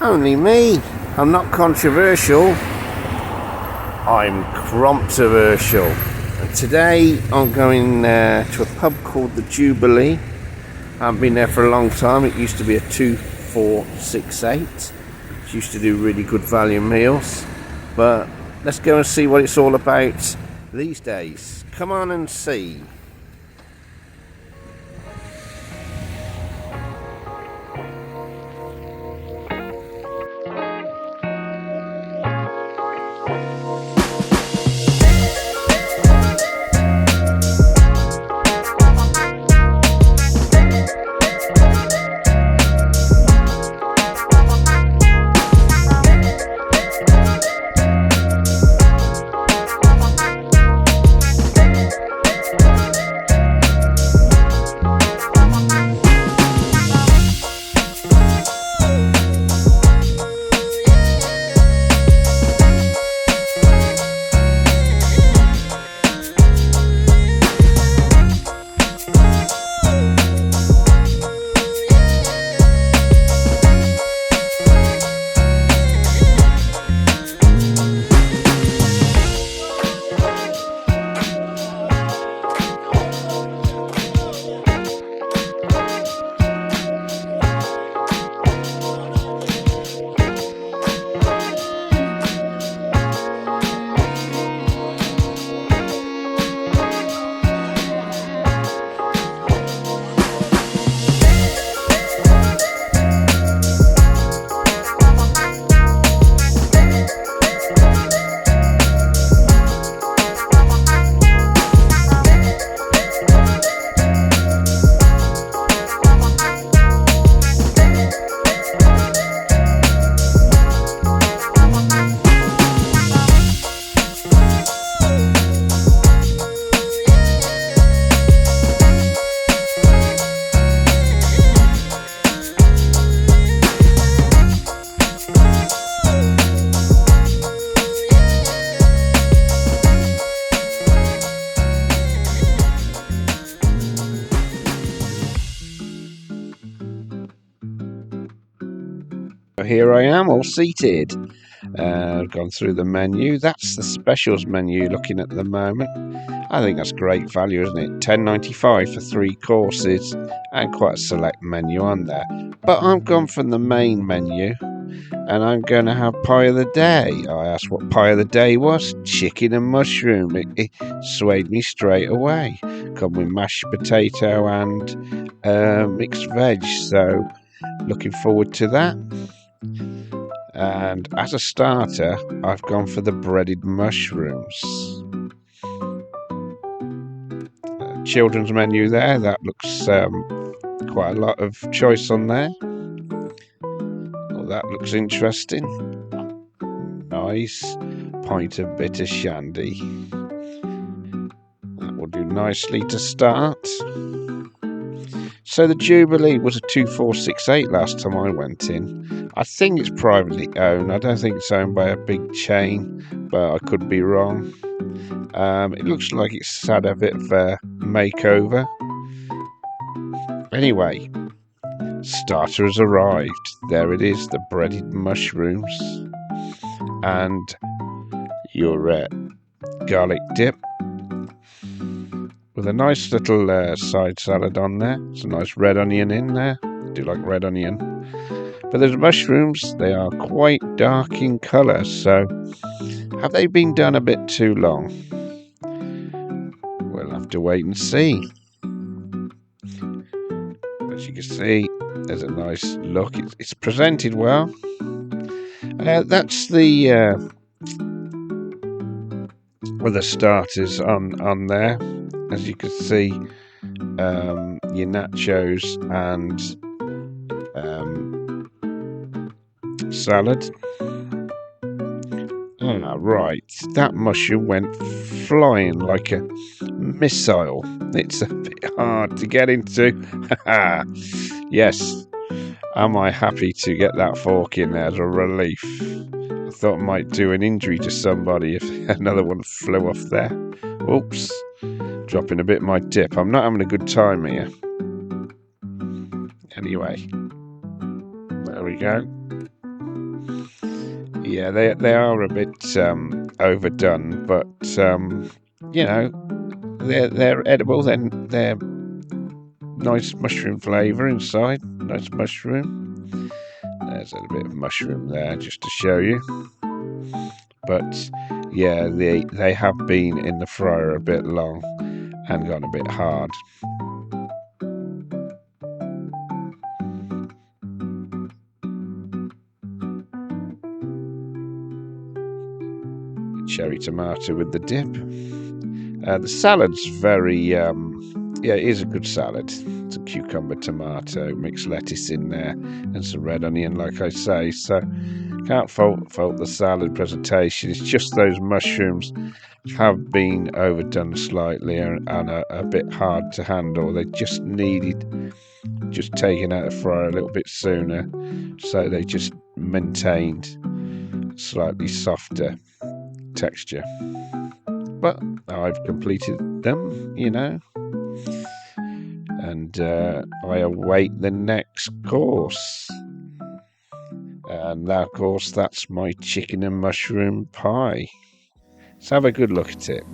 Only me. I'm not controversial. I'm Cromptoversial. And today I'm going to a pub called the Jubilee. I haven't been there for a long time. It used to be a 2468. It used to do really good value meals. But let's go and see what it's all about these days. Come on and see. Here I am, all seated. I've gone through the menu. That's the specials menu looking at the moment. I think that's great value, isn't it? $10.95 for 3 courses and quite a select menu on there. But I've gone from the main menu and I'm going to have pie of the day. I asked what pie of the day was. Chicken and mushroom. It swayed me straight away. Come with mashed potato and mixed veg. So looking forward to that. And as a starter, I've gone for the breaded mushrooms. Children's menu there. That looks quite a lot of choice on there. Oh, that looks interesting. Nice pint of bitter shandy. That will do nicely to start. So the Jubilee was a 2468 last time I went in. I think it's privately owned. I don't think it's owned by a big chain, but I could be wrong. It looks like it's had a bit of a makeover. Anyway, starter has arrived. There it is, the breaded mushrooms and your garlic dip. With a nice little side salad on there. It's a nice red onion in there. I do like red onion. But those mushrooms, they are quite dark in colour. So, have they been done a bit too long? We'll have to wait and see. As you can see, there's a nice look. It's presented well. That's the starters on there. As you can see, your nachos and salad. Right, that mushroom went flying like a missile. It's a bit hard to get into. Yes, am I happy to get that fork in there as a relief. I thought I might do an injury to somebody if another one flew off there. Oops. Dropping a bit of my dip. I'm not having a good time here. Anyway, there we go. Yeah, they are a bit overdone, but you know, they're edible. Then they're nice mushroom flavour inside. Nice mushroom. There's a bit of mushroom there just to show you. But yeah, they have been in the fryer a bit long and gone a bit hard. Cherry tomato with the dip. The salad's very, yeah, it is a good salad. It's a cucumber, tomato, mixed lettuce in there, and some red onion, like I say. So can't fault the salad presentation. It's just those mushrooms have been overdone slightly and a bit hard to handle. They just needed taken out of the fryer a little bit sooner, so they just maintained slightly softer texture. But I've completed them, and I await the next course. And of course, that's my chicken and mushroom pie. Let's have a good look at it.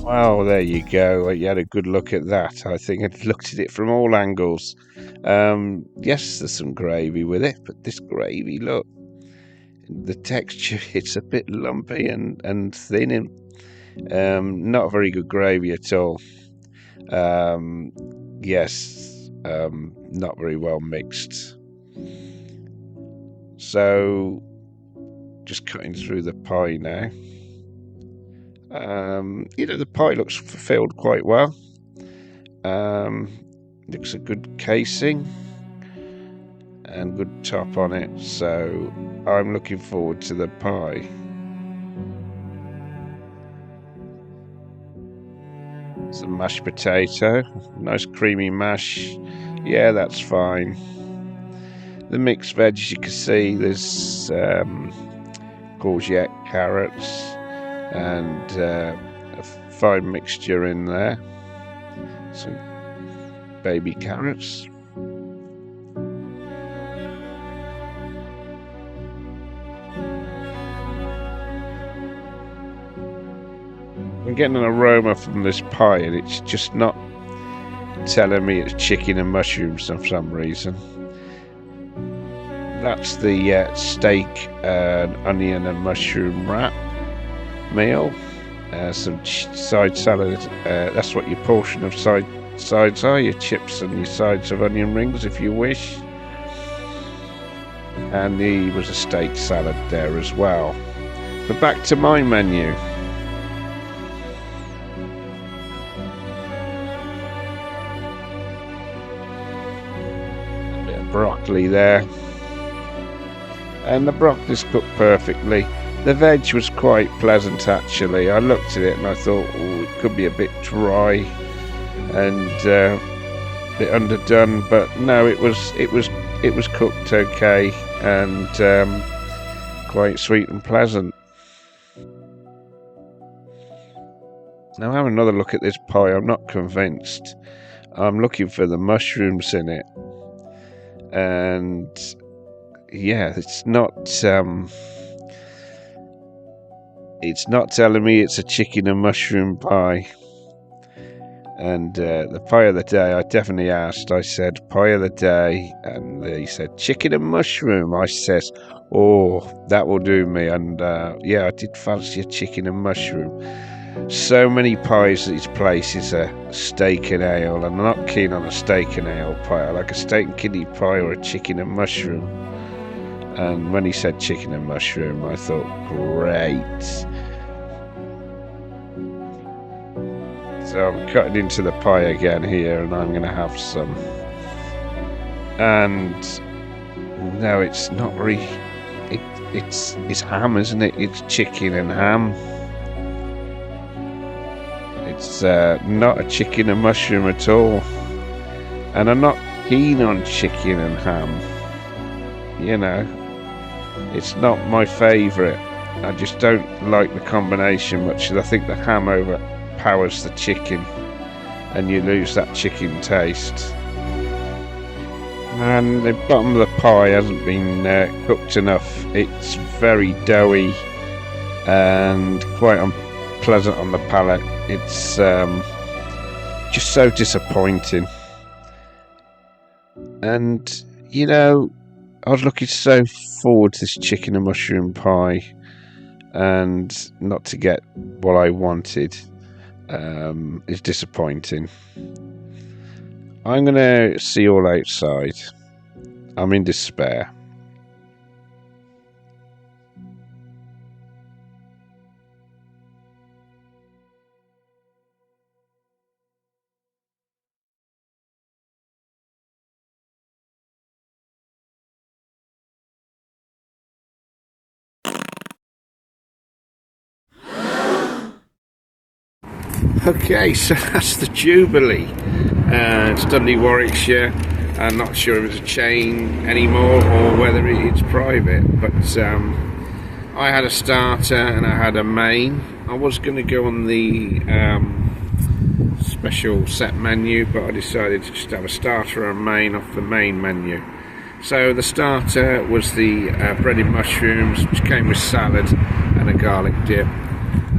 Well, there you go. You had a good look at that. I think I'd looked at it from all angles. Yes, there's some gravy with it, but this gravy, look, the texture, it's a bit lumpy and thin, and not very good gravy at all. Yes, not very well mixed. So, just cutting through the pie now. The pie looks fulfilled quite well. Looks a good casing and good top on it, so I'm looking forward to the pie. Some mashed potato, nice creamy mash. Yeah, that's fine. The mixed veg, as you can see, there's courgette, carrots, and a fine mixture in there. Some baby carrots. I'm getting an aroma from this pie, and it's just not telling me it's chicken and mushrooms for some reason. That's the steak and onion and mushroom wrap meal. Some side salad. That's what your portion of sides are, your chips and your sides of onion rings if you wish. And there was a steak salad there as well. But back to my menu. A bit of broccoli there. And the broccoli's cooked perfectly. The veg was quite pleasant actually. I looked at it and I thought, it could be a bit dry and a bit underdone, but no, it was cooked okay and quite sweet and pleasant. Now have another look at this pie. I'm not convinced. I'm looking for the mushrooms in it, and yeah, it's not telling me it's a chicken and mushroom pie. And the pie of the day, I definitely asked. I said, pie of the day, and he said, chicken and mushroom. I says, oh, that will do me. And yeah, I did fancy a chicken and mushroom. So many pies at these places are steak and ale. I'm not keen on a steak and ale pie. I like a steak and kidney pie or a chicken and mushroom. And when he said chicken and mushroom, I thought, great. So I'm cutting into the pie again here, and I'm going to have some. And no, it's not really. It's ham, isn't it? It's chicken and ham. It's not a chicken and mushroom at all. And I'm not keen on chicken and ham. You know, it's not my favourite. I just don't like the combination much. I think the ham overpowers the chicken, and you lose that chicken taste. And the bottom of the pie hasn't been cooked enough. It's very doughy and quite unpleasant on the palate. It's just so disappointing. And you know, I was looking so forward to this chicken and mushroom pie, and not to get what I wanted is disappointing. I'm going to see you all outside. I'm in despair. Okay, so that's the Jubilee, Studley Warwickshire. I'm not sure if it's a chain anymore or whether it's private, but I had a starter and I had a main. I was going to go on the special set menu, but I decided to just have a starter and a main off the main menu. So the starter was the breaded mushrooms, which came with salad and a garlic dip.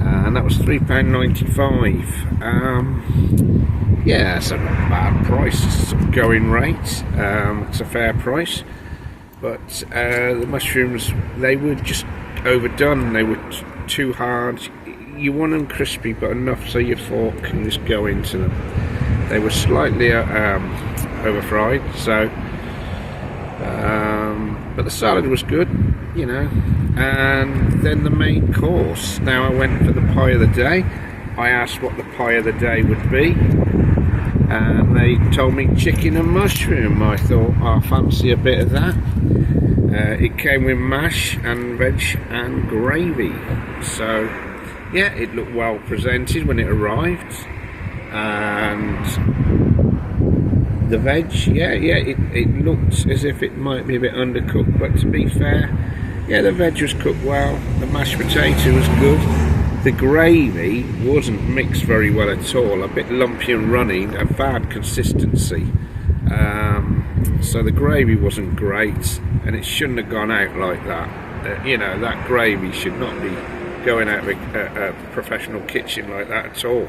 And that was £3.95. Yeah, it's a bad price. It's a going rate. It's a fair price, but the mushrooms, they were just overdone. They were too hard. You want them crispy, but enough so your fork can just go into them. They were slightly over-fried, so. But the salad was good, you know. And then the main course. Now I went for the pie of the day. I asked what the pie of the day would be, and they told me chicken and mushroom. I thought, I fancy a bit of that. It came with mash and veg and gravy. So yeah, it looked well presented when it arrived. And the veg, it looked as if it might be a bit undercooked, but to be fair, yeah, the veg was cooked well. The mashed potato was good. The gravy wasn't mixed very well at all, a bit lumpy and runny, a bad consistency. So the gravy wasn't great, and it shouldn't have gone out like that. You know, that gravy should not be going out of a professional kitchen like that at all.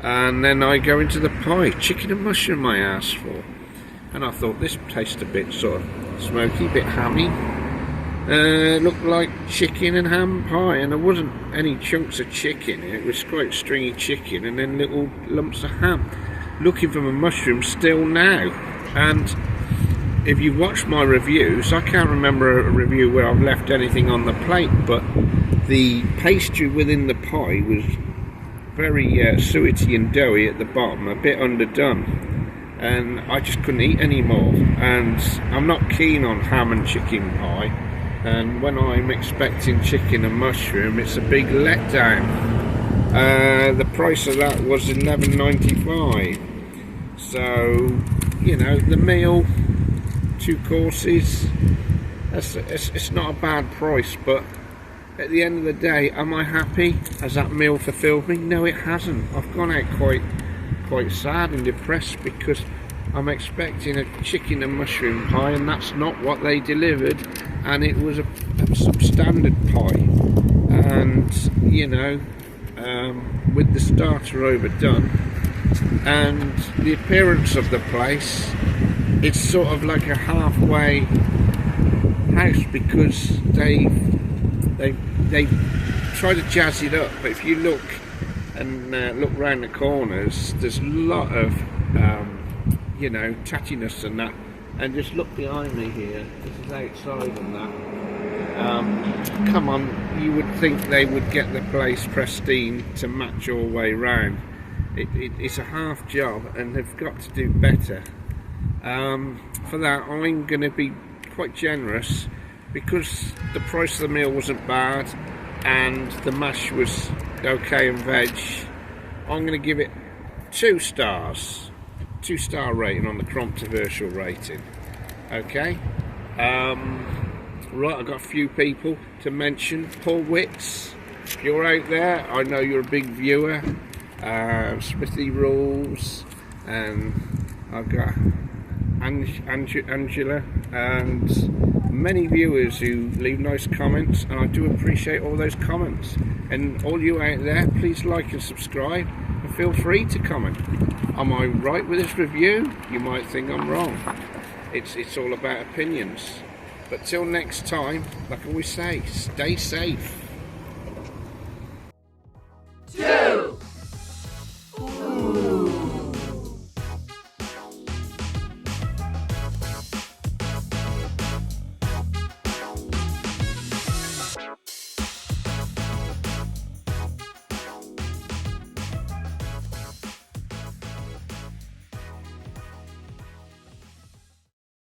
And then I go into the pie, chicken and mushroom I asked for, and I thought this tastes a bit sort of smoky, a bit hammy. It looked like chicken and ham pie, and there wasn't any chunks of chicken. It was quite stringy chicken and then little lumps of ham. Looking for my mushroom still now. And if you've watched my reviews, I can't remember a review where I've left anything on the plate, but the pastry within the pie was very suety and doughy at the bottom, a bit underdone, and I just couldn't eat anymore. And I'm not keen on ham and chicken pie, and when I'm expecting chicken and mushroom, it's a big letdown. The price of that was £11.95. So, you know, the meal, 2 courses, it's not a bad price, but at the end of the day, am I happy? Has that meal fulfilled me? No, it hasn't. I've gone out quite sad and depressed because I'm expecting a chicken and mushroom pie, and that's not what they delivered, and it was a substandard pie, and you know, with the starter overdone, and the appearance of the place, it's sort of like a halfway house, because they try to jazz it up, but if you look and look round the corners, there's a lot of you know, tattiness and that. And just look behind me here, this is outside and that. Come on, you would think they would get the place pristine to match all the way round. It's a half job, and they've got to do better. For that, I'm going to be quite generous, because the price of the meal wasn't bad and the mash was okay and veg. I'm going to give it 2 stars, 2-star rating on the controversial rating. Okay, right, I've got a few people to mention. Paul Witts, if you're out there, I know you're a big viewer. Smithy Rules, and I've got Angela, and many viewers who leave nice comments, and I do appreciate all those comments. And all you out there, please like and subscribe, and feel free to comment. Am I right with this review? You might think I'm wrong. It's all about opinions. But till next time, like I always say, stay safe.